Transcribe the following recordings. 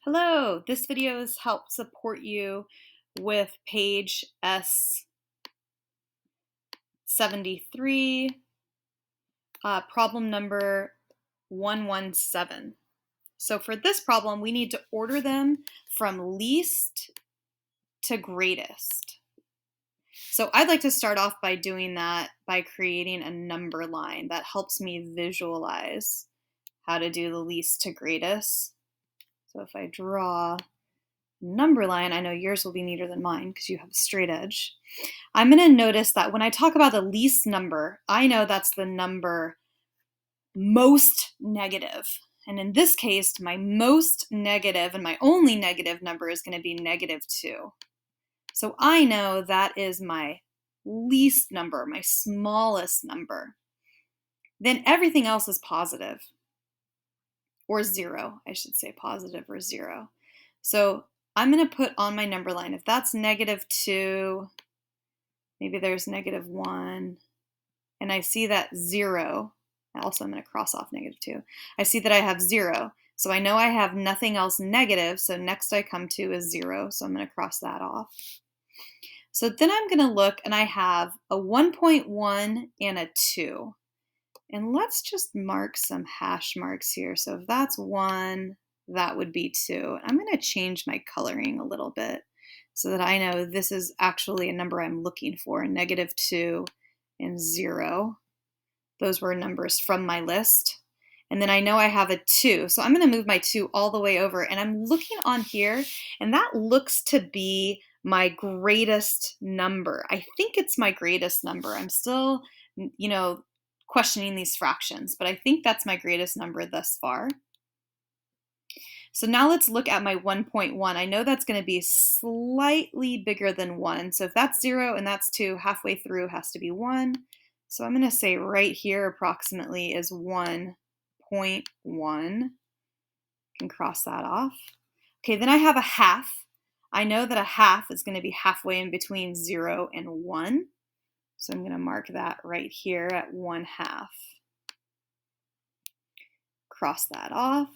Hello, this video has helped support you with page S-73, problem number 117. So for this problem, we need to order them from least to greatest. So I'd like to start off by doing that by creating a number line that helps me visualize how to do the least to greatest. So if I draw number line, I know yours will be neater than mine because you have a straight edge. I'm going to notice that when I talk about the least number, I know that's the number most negative. And in this case, my most negative and my only negative number is going to be -2. So I know that is my least number, my smallest number. Then everything else is positive, or zero, I should say, positive or zero. So I'm going to put on my number line, if that's -2, maybe there's -1, and I see that 0. Also, I'm going to cross off -2. I see that I have 0. So I know I have nothing else negative, so next I come to is 0, so I'm going to cross that off. So then I'm going to look, and I have a 1.1 and a 2. And let's just mark some hash marks here. So if that's 1, that would be 2. I'm going to change my coloring a little bit so that I know this is actually a number I'm looking for, -2 and 0. Those were numbers from my list. And then I know I have a 2. So I'm going to move my 2 all the way over. And I'm looking on here, and that looks to be my greatest number. I think it's my greatest number. I'm still, questioning these fractions, but I think that's my greatest number thus far. So now let's look at my 1.1. I know that's going to be slightly bigger than 1. So if that's 0 and that's 2, halfway through has to be 1. So I'm going to say right here approximately is 1.1. Can cross that off. Okay, then I have a half. I know that a half is going to be halfway in between 0 and 1. So I'm going to mark that right here at 1/2. Cross that off.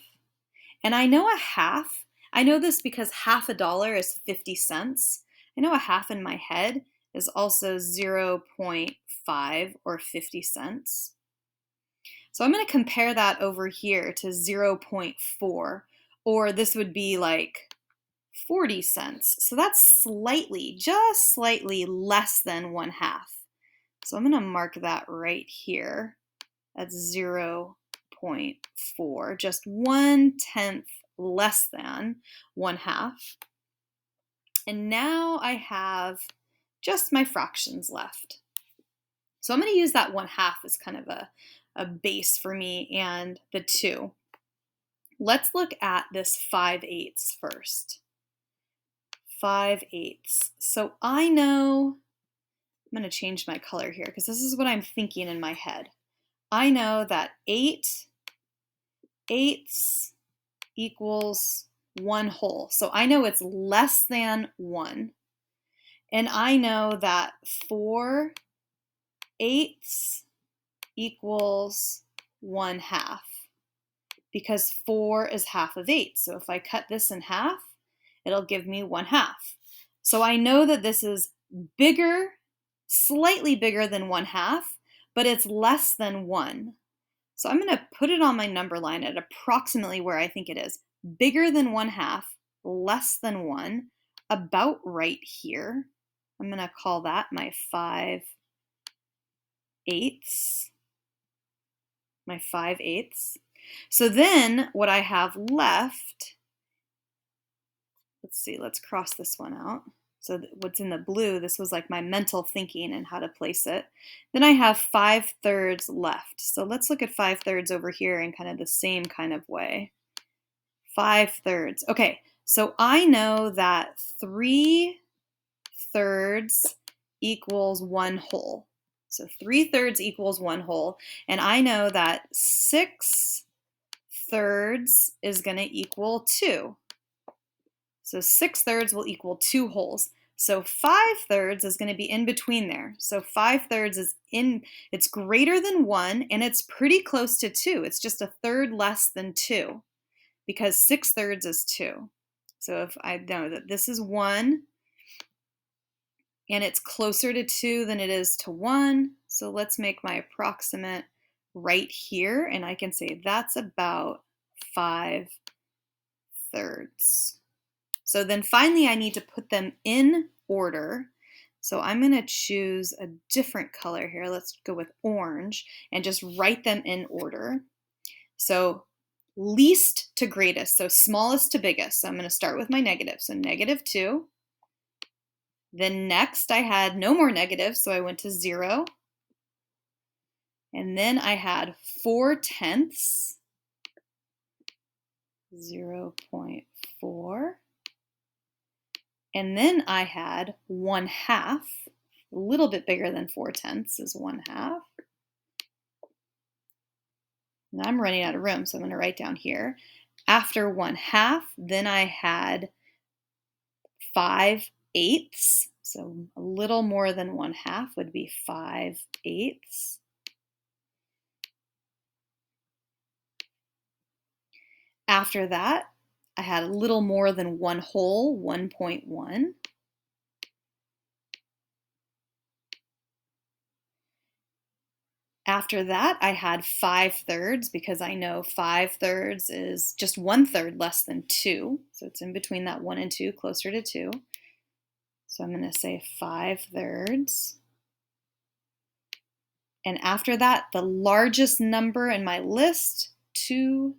And I know a half. I know this because half a dollar is 50 cents. I know a half in my head is also 0.5 or 50 cents. So I'm going to compare that over here to 0.4, or this would be like 40 cents. So that's slightly, just slightly less than 1/2. So I'm going to mark that right here at 0.4, just 1/10 less than 1/2. And now I have just my fractions left. So I'm going to use that 1/2 as kind of a base for me and the 2. Let's look at this 5/8 first. 5/8. So I know, I'm going to change my color here because this is what I'm thinking in my head. I know that 8/8 equals 1 whole. So I know it's less than 1. And I know that 4/8 equals 1/2 because 4 is half of 8. So if I cut this in half, it'll give me 1/2. So I know that this is bigger, slightly bigger than 1/2, but it's less than 1. So I'm going to put it on my number line at approximately where I think it is. Bigger than 1/2, less than 1, about right here. I'm going to call that my 5/8. My 5/8. So then what I have left, let's see, let's cross this one out. So what's in the blue, this was like my mental thinking and how to place it. Then I have 5/3 left. So let's look at 5/3 over here in kind of the same kind of way. 5/3. Okay, so I know that 3/3 equals 1 whole. So 3/3 equals 1 whole. And I know that 6/3 is going to equal 2. So 6/3 will equal 2 wholes. So 5/3 is going to be in between there. So 5/3 is it's greater than 1 and it's pretty close to 2. It's just a third less than 2 because 6/3 is 2. So if I know that this is 1 and it's closer to 2 than it is to 1, so let's make my approximate right here, and I can say that's about 5/3. So then finally I need to put them in order. So I'm going to choose a different color here. Let's go with orange and just write them in order. So least to greatest, so smallest to biggest. So I'm going to start with my negative. So -2. Then next I had no more negatives, so I went to 0. And then I had 4/10, 0.4. And then I had 1/2, a little bit bigger than 4/10 is 1/2. Now I'm running out of room, so I'm going to write down here. After 1/2, then I had 5/8. So a little more than 1/2 would be 5/8. After that, I had a little more than 1 whole, 1.1. After that, I had 5/3 because I know 5/3 is just 1/3 less than 2. So it's in between that 1 and 2, closer to 2. So I'm going to say 5/3. And after that, the largest number in my list, 2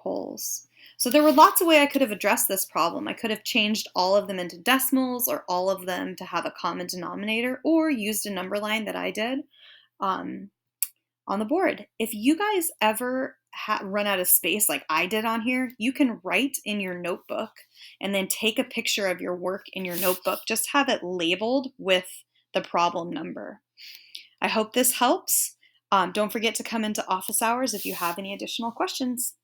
wholes. So there were lots of ways I could have addressed this problem. I could have changed all of them into decimals or all of them to have a common denominator or used a number line that I did on the board. If you guys ever run out of space like I did on here, you can write in your notebook and then take a picture of your work in your notebook. Just have it labeled with the problem number. I hope this helps. Don't forget to come into office hours if you have any additional questions.